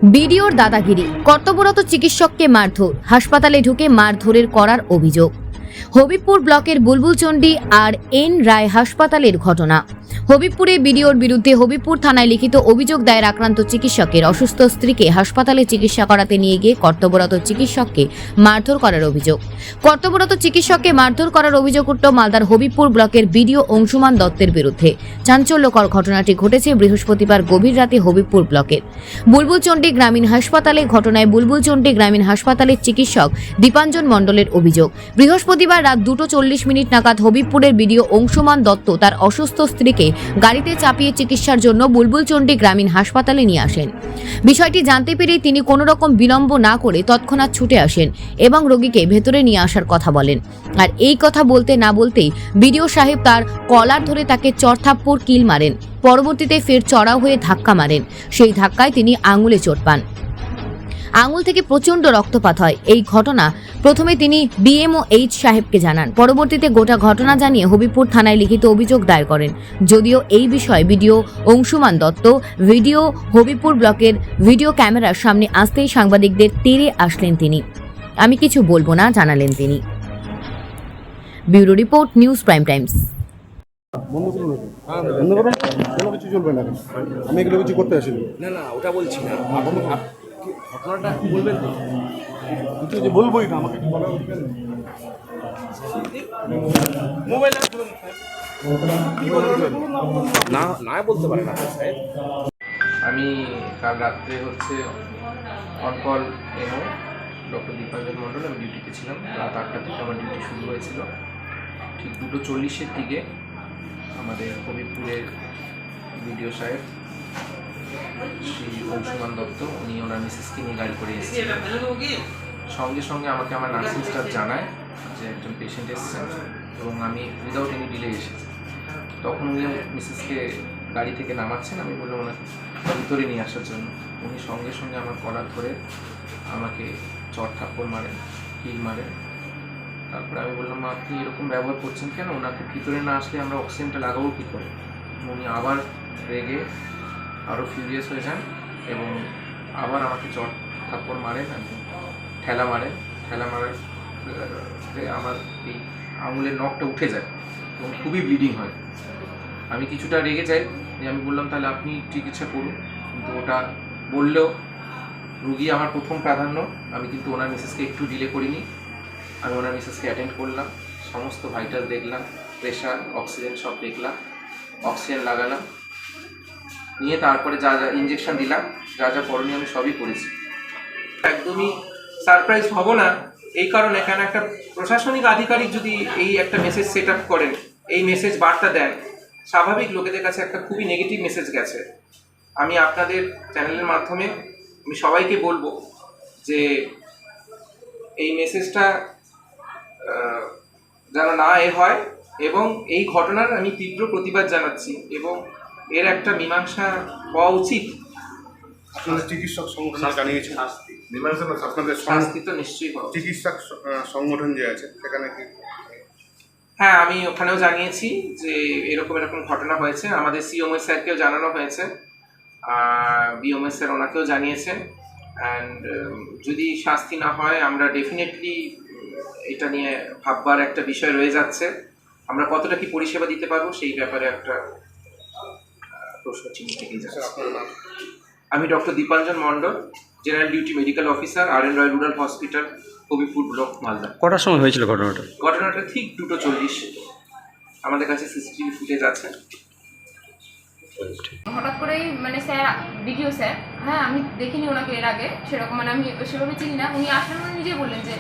বিডিওর দাদাগিরি, কর্তব্যরত চিকিৎসককে মারধর, হাসপাতালে ঢুকে মারধরের করার অভিযোগ। হবিবপুর ব্লকের বুলবুলচন্ডী আর এন রায় হাসপাতালের ঘটনা। হবিবপুরে বিডিওর বিরুদ্ধে হবিবপুর থানায় লিখিত অভিযোগ দায়ের আক্রান্ত চিকিৎসকের অসুস্থ স্ত্রীকে হাসপাতালে চিকিৎসা করাতে নিয়ে গিয়ে কর্তব্যরত চিকিৎসককে মারধর করার অভিযোগ। কর্তব্যরত চিকিৎসককে মারধর করার অভিযোগ উঠল মালদার হবিবপুর ব্লকের বিডিও অংশুমান দত্তের বিরুদ্ধে। চাঞ্চল্যকর ঘটনাটি ঘটেছে বৃহস্পতিবার গভীর রাতে হবিবপুর ব্লকের বুলবুলচন্ডী গ্রামীণ হাসপাতালে। ঘটনায় বুলবুলচন্ডী গ্রামীণ হাসপাতালের চিকিৎসক দীপাঞ্জন মণ্ডলের অভিযোগ, বৃহস্পতিবার রাত 2:40 নাগাদ হবিবপুরের বিডিও অংশুমান দত্ত তার অসুস্থ স্ত্রীকে গাড়িতে চাপিয়ে চিকিৎসার জন্য বুলবুলচন্ডী গ্রামীণ হাসপাতালে নিয়ে আসেন। বিষয়টি জানতে পেরে তিনি কোনো রকম বিলম্ব না করে তৎক্ষণাৎ ছুটে আসেন এবং রোগীকে ভেতরে নিয়ে আসার কথা বলেন। আর এই কথা বলতে না বলতেই বিডিও সাহেব তার কলার ধরে তাকে চড়থাপ্পড় কিল মারেন। পরবর্তীতে ফের চড়াও হয়ে ধাক্কা মারেন। সেই ধাক্কায় তিনি আঙুলে চোট পান। আঙুল থেকে প্রচণ্ড রক্তপাত হয়। এই ঘটনা প্রথমে তিনি BMO সাহেবকে জানান। পরবর্তীতে গোটা ঘটনা জানিয়ে হবিবপুর থানায় লিখিত অভিযোগ দায়ের করেন। যদিও এই বিষয়ে বিডিও অংশুমান দত্ত ভিডিও হবিবপুর ব্লকের ভিডিও ক্যামেরার সামনে আসতেই সাংবাদিকদের তেড়ে আসলেন তিনি। আমি কিছু বলবো না জানালেন তিনি। Bureau report, news prime Times. বন্ধ করুন, বন্ধ করুন, কোনো কিছু চলবে না। আমি এগুলো কিছু করতে আসিনি। না ওটা বলছি না, ঘটনাটা বলবেন তো? কিছু যে বলবোই না, আমাকে কিছু বলা উচিত মোবাইল কি বলবেন? না বলতে পারেন না সাহেব। আমি কাল রাত্রে অনকল এমও ডক্টর দীপাঞ্জন মণ্ডল, আমি ডিউটিতে ছিলাম। রাত 8টা থেকে আমার ডিউটি শুরু হয়েছিল। ঠিক 2:40 দিকে আমাদের হবিবপুরের বিডিও সাহেব শ্রী অংশুমান দত্ত, উনি ওনার মিসেসকে নিয়ে গাড়ি করে এসেছিলেন। সঙ্গে সঙ্গে আমাকে আমার নার্সিং স্টাফ জানায় যে একজন পেশেন্ট এসেছেন এবং আমি উইদাউট এনি ডিলে এসেছি। তখন উনি মিসেসকে গাড়ি থেকে নামাচ্ছেন। আমি বললাম ওনাকে ভিতরে নিয়ে আসার জন্য। উনি সঙ্গে সঙ্গে আমার কলার ধরে আমাকে চড়থাপ্পড় মারেন, কিল মারেন। তারপরে আমি বললাম, আপনি এরকম ব্যবহার করছেন কেন? ওনাকে ভিতরে না আসলে আমরা অক্সিজেনটা লাগাবো কী করে? উনি আবার রেগে আরও ফিউরিয়াস হয়ে যান এবং আবার আমাকে চড়থাপ্পড় মারেন, ঠেলা মারার আমার এই আঙুলের নখটা উঠে যায় এবং খুবই ব্লিডিং হয়। আমি কিছুটা রেগে যাই, যে আমি বললাম তাহলে আপনি চিকিৎসা করুন, কিন্তু ওটা বললেও রুগী আমার প্রথম প্রাধান্য। আমি কিন্তু ওনার মিসেসকে একটু ডিলে করিনি। আমি ওনার মিসেসকে অ্যাটেন্ড করলাম, সমস্ত ভাইটাল দেখলাম, প্রেশার, অক্সিজেন সব দেখলাম, অক্সিজেন লাগালাম, নিয়ে তারপরে যা যা ইঞ্জেকশন দিলাম, যা যা করণীয় আমি সবই করেছি। একদমই সারপ্রাইজ হব না এই কারণে, এখানে একটা প্রশাসনিক আধিকারিক যদি এই একটা মেসেজ সেট আপ করেন, এই মেসেজ বার্তা দেন, স্বাভাবিক লোকেদের কাছে একটা খুবই নেগেটিভ মেসেজ গেছে। আমি আপনাদের চ্যানেলের মাধ্যমে আমি সবাইকে বলবো যে এই মেসেজটা যেন না হয় এবং এই ঘটনার আমি তীব্র প্রতিবাদ জানাচ্ছি এবং এর একটা মীমাংসা হওয়া উচিত। আপনাদের চিকিৎসক সংগঠন জানিয়েছে আপনাদের শাস্তি তো নিশ্চয়ই হওয়া উচিত। চিকিৎসক সংগঠন যে আছে সেখানে কি? হ্যাঁ, আমি ওখানেও জানিয়েছি যে এরকম ঘটনা হয়েছে। আমাদের CMO স্যারকেও জানানো হয়েছে, BMO স্যার ওনাকেও জানিয়েছেন। অ্যান্ড যদি শাস্তি না হয়, আমরা ডেফিনেটলি এটা নিয়ে ভাববার একটা বিষয় রয়ে যাচ্ছে। আমরা কতটা কি পরিষেবা দিতে পারবো সেই ব্যাপারে একটা প্রশ্ন চিহ্ন থেকেই যাচ্ছে। আমি doctor Dipanjan Mondal, general duty medical officer, RN Roy rural hospital, Habibpur block, Malda. কটার সময় হয়েছিল ঘটনাটা? ঘটনাটা ঠিক 2:40। আমাদের কাছে CCTV ফুটেজ আছে। হঠাৎ করেই স্যার, বিডিও স্যার, হ্যাঁ আমি দেখিনি ওনাকে এর আগে সেরকম, আমি সেভাবে চিনি না। উনি আসলেন, উনি নিজে বললেন যে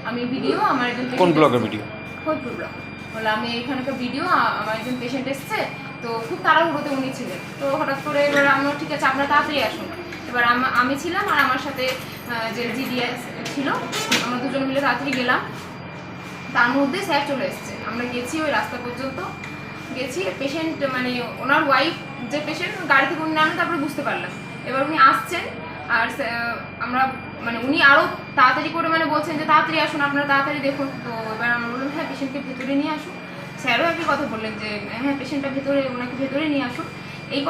আমি বিডিও, আমার একজন কোন ব্লকের ভিডিও? হবিবপুর ব্লক। বলে আমি এখানকার বিডিও, আমার একজন পেশেন্ট এসছে, তো খুব তাড়াহুড়োতে উনি ছিলেন। তো হঠাৎ করে এবার আমরা, ঠিক আছে আপনারা তাড়াতাড়ি আসুন। এবার আমি ছিলাম আর আমার সাথে যে GDS ছিল, আমরা দুজন মিলে তাড়াতাড়ি গেলাম। তার মধ্যে স্যার চলে এসছে। আমরা গেছি, ওই রাস্তা পর্যন্ত গেছি। পেশেন্ট ওনার ওয়াইফ যে পেশেন্ট, গাড়ি থেকে উনি নামলেন, তারপরে বুঝতে পারলাম। এবার উনি আসছেন আর আমরা উনি আরও তাড়াতাড়ি করে বলছেন যে তাড়াতাড়ি আসুন, আপনারা তাড়াতাড়ি দেখুন। তো এবার আমরা বললাম হ্যাঁ পেশেন্টকে ভেতরে নিয়ে আসুন। স্যারও একই কথা বললেন যে হ্যাঁ পেশেন্টটা ভেতরে, ওনাকে ভেতরে নিয়ে আসুন। এই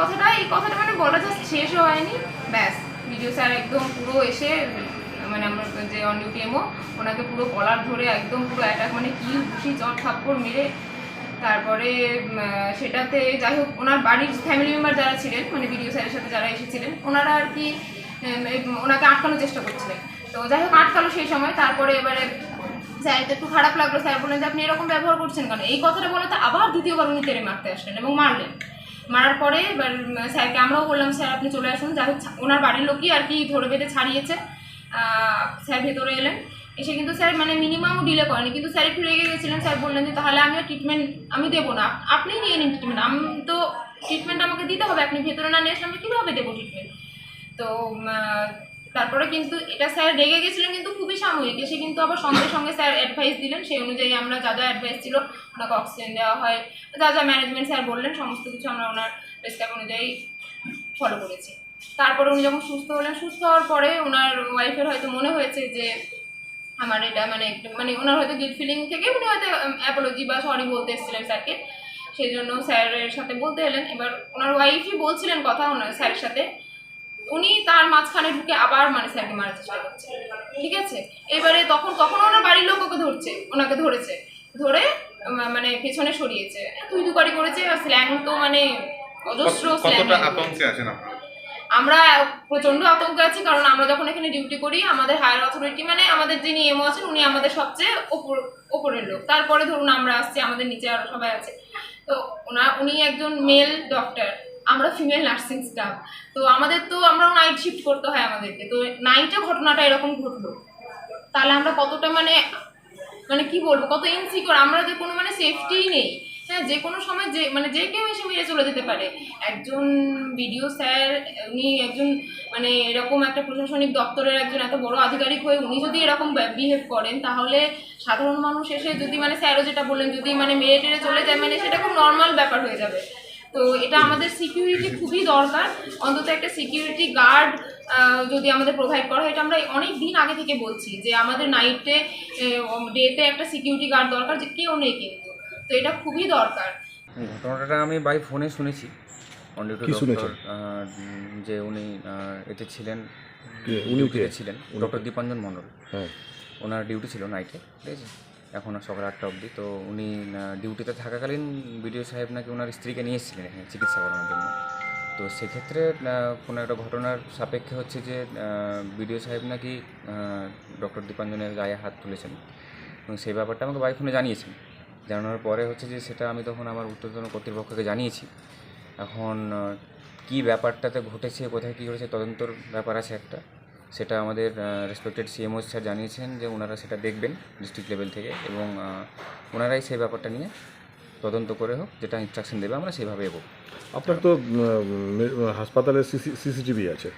কথাটা বলা জাস্ট শেষও হয়নি, ব্যাস ভিডিও স্যার একদম পুরো এসে মানে আমার যে অন ডিউটি এমও ওনাকে পুরো কলার ধরে একদম পুরো অ্যাটাক মানে কি ঘুষি চট থাপ্পড় মেরে তারপরে সেটাতে যাই হোক ওনার বাড়ির ফ্যামিলি মেম্বার যারা ছিলেন মানে ভিডিও স্যারের সাথে যারা এসেছিলেন ওনারা আর কি ওনাকে আটকানোর চেষ্টা করছিলেন। তো যাই হোক আটকালো সেই সময়। তারপরে এবারে স্যার তো একটু খারাপ লাগলো, স্যার বললেন যে আপনি এরকম ব্যবহার করছেন কেন। এই কথাটা বলাতে আবার দ্বিতীয়বার উনি তেড়ে মারতে আসলেন এবং মারলেন। মারার পরে এবার স্যারকে আমরাও বললাম স্যার আপনি চলে আসুন। যাই হোক ওনার বাড়ির লোকই আর কি ধরে বেঁধে ছাড়িয়েছে। স্যার ভেতরে এলেন, এসে কিন্তু স্যার মানে মিনিমামও ডিলে করেনি, কিন্তু স্যার একটু রেগে গেছিলেন। স্যার বললেন যে তাহলে আমিও ট্রিটমেন্ট আমি দেবো না, আপনিই নিয়ে নিন ট্রিটমেন্ট, আমি তো ট্রিটমেন্ট আমাকে দিতে হবে, আপনি ভেতরে না নিয়ে আসলে আমি কীভাবে দেবো ট্রিটমেন্ট। তো তারপরে কিন্তু এটা স্যার রেগে গেছিলেন কিন্তু খুবই সাময়িক। এসে কিন্তু আবার সঙ্গে সঙ্গে স্যার অ্যাডভাইস দিলেন, সেই অনুযায়ী আমরা যা যা অ্যাডভাইস ছিল ওনাকে অক্সিজেন দেওয়া হয়, যা যা ম্যানেজমেন্ট স্যার বললেন সমস্ত কিছু আমরা ওনার প্রেসক্রাইব অনুযায়ী ফলো করেছি। তারপরে উনি যখন সুস্থ হলেন, সুস্থ হওয়ার পরে ওনার ওয়াইফের হয়তো মনে হয়েছে যে আমার এটা মানে ওনার হয়তো গিল্ট ফিলিং থেকে উনি হয়তো অ্যাপোলজি বা সরি বলতে এসেছিলেন স্যারকে, সেই জন্য স্যারের সাথে বলতে এলেন। এবার ওনার ওয়াইফই বলছিলেন কথা ওনার স্যারের সাথে, উনি তার মাঝখানে ঢুকে আবার মানে স্যারকে মারার চেষ্টা করছে, ঠিক আছে। এবারে তখন ওনার বাড়ির লোক ওনাকে ধরেছে, ধরে মানে পেছনে সরিয়েছে, তুই দুকারি করেছে। স্ল্যাং তো মানে অজস্র স্ল্যাং। আমরা প্রচণ্ড আতঙ্কে আছি, কারণ আমরা যখন এখানে ডিউটি করি আমাদের হায়ার অথরিটি মানে আমাদের যিনি এমও আছেন উনি আমাদের সবচেয়ে ওপরের লোক। তারপরে ধরুন আমরা আসছি, আমাদের নিচে আরও সবাই আছে। তো উনি একজন মেল ডক্টর, আমরা ফিমেল নার্সিং স্টাফ। তো আমরাও নাইট শিফট করতে হয় আমাদেরকে। তো নাইটে ঘটনাটা এরকম ঘটলো, তাহলে আমরা কতটা মানে কি বলবো, কত ইনসিকিউর, আমরা যে কোনো মানে সেফটিই নেই। হ্যাঁ, যে কোনো সময় যে কেউ এসে মেরে চলে যেতে পারে। একজন বিডিও স্যার উনি একজন মানে এরকম একটা প্রশাসনিক দপ্তরের একজন এত বড় আধিকারিক হয়ে উনি যদি এরকম বিহেভ করেন, তাহলে সাধারণ মানুষ এসে যদি মানে স্যারও যেটা বললেন যদি মানে মেরে টেরে চলে যায় মানে সেটা খুব নর্মাল ব্যাপার হয়ে যাবে। তো এটা আমাদের সিকিউরিটি খুবই দরকার, অন্তত একটা সিকিউরিটি গার্ড যদি আমাদের প্রোভাইড করা হয়। এটা আমরা অনেক দিন আগে থেকে বলছি যে আমাদের ডেতে একটা সিকিউরিটি গার্ড দরকার, যে কেউ নেই কিন্তু, তো এটা খুবই দরকার। ঘটনাটা আমি বাই ফোনে শুনেছি। কি শুনেছেন? যে উনি এতে ছিলেন, উনি ছিলেন ডক্টর দীপাঞ্জন মণ্ডল। হ্যাঁ, ওনার ডিউটি ছিল নাইটে, ঠিক আছে, এখন সকাল 8টা অবধি। তো উনি ডিউটিতে থাকাকালীন বিডিও সাহেব নাকি ওনার স্ত্রীকে নিয়ে এসেছিলেন এখানে চিকিৎসা করানোর জন্য। তো সেক্ষেত্রে কোনো একটা ঘটনার সাপেক্ষে হচ্ছে যে বিডিও সাহেব নাকি ডক্টর দীপাঞ্জনের গায়ে হাত তুলেছেন এবং সেই ব্যাপারটা আমাকে বাই ফোনে জানিয়েছেন। জানানোর পরে হচ্ছে যে সেটা আমি তখন আমার ঊর্ধ্বতন কর্তৃপক্ষকে জানিয়েছি। এখন কি ব্যাপারটাতে ঘটেছে, কোথায় কী ঘটেছে তদন্তর ব্যাপার আছে একটা, সেটা আমাদের রেসপেক্টেড সিএমও স্যার জানিয়েছেন যে ওনারা সেটা দেখবেন ডিস্ট্রিক্ট লেভেল থেকে এবং ওনারাই সেই ব্যাপারটা নিয়ে তদন্ত করে হোক যেটা ইনস্ট্রাকশন দেবে আমরা সেইভাবে এগোবো। আপনার তো হাসপাতালে সিসিটিভি আছে?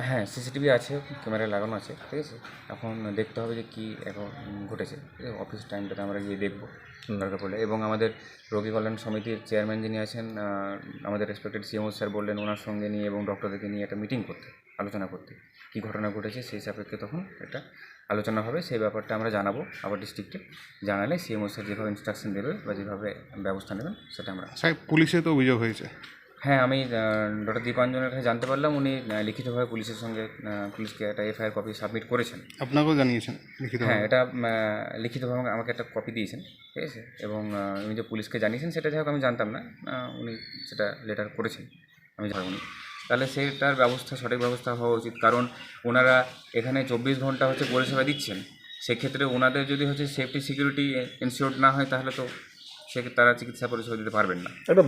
হ্যাঁ, সিসিটিভি আছে, ক্যামেরা লাগানো আছে, ঠিক আছে। এখন দেখতে হবে যে কী এখন ঘটেছে, অফিস টাইমটাতে আমরা গিয়ে দেখবো দরকার পড়লে। এবং আমাদের রোগী কল্যাণ সমিতির চেয়ারম্যান যিনি আছেন আমাদের রেসপেক্টেড সিএমও স্যার বললেন ওনার সঙ্গে নিয়ে এবং ডক্টরদেরকে নিয়ে একটা মিটিং করতে, আলোচনা করতে, কী ঘটনা ঘটেছে সেই সাপেক্ষে তখন একটা আলোচনা হবে। সেই ব্যাপারটা আমরা জানাবো আবার ডিস্ট্রিক্টে, জানালে সিএমও স্যার যেভাবে ইনস্ট্রাকশন দেবে বা যেভাবে ব্যবস্থা নেবেন সেটা আমরা। স্যার পুলিশে তো অভিযোগ হয়েছে। হ্যাঁ, আমি ডক্টর দীপাঞ্জনের কাছে জানতে পারলাম উনি লিখিতভাবে পুলিশকে একটা এফআইআর কপি সাবমিট করেছেন। আপনাকেও জানিয়েছেন লিখিত? হ্যাঁ, এটা লিখিতভাবে আমাকে একটা কপি দিয়েছেন, ঠিক আছে। এবং উনি যে পুলিশকে জানিয়েছেন সেটা যাই হোক আমি জানতাম না, উনি সেটা লেটার করেছেন আমি জানি। তাহলে সেটার সঠিক ব্যবস্থা হওয়া উচিত, কারণ ওনারা এখানে 24 ঘন্টা হচ্ছে পরিষেবা দিচ্ছেন। সেক্ষেত্রে ওনাদের যদি হচ্ছে সেফটি সিকিউরিটি এনশিওর্ড না হয় তাহলে তো তারা চিকিৎসা পরিষেবা দিতে পারবেন না। এটা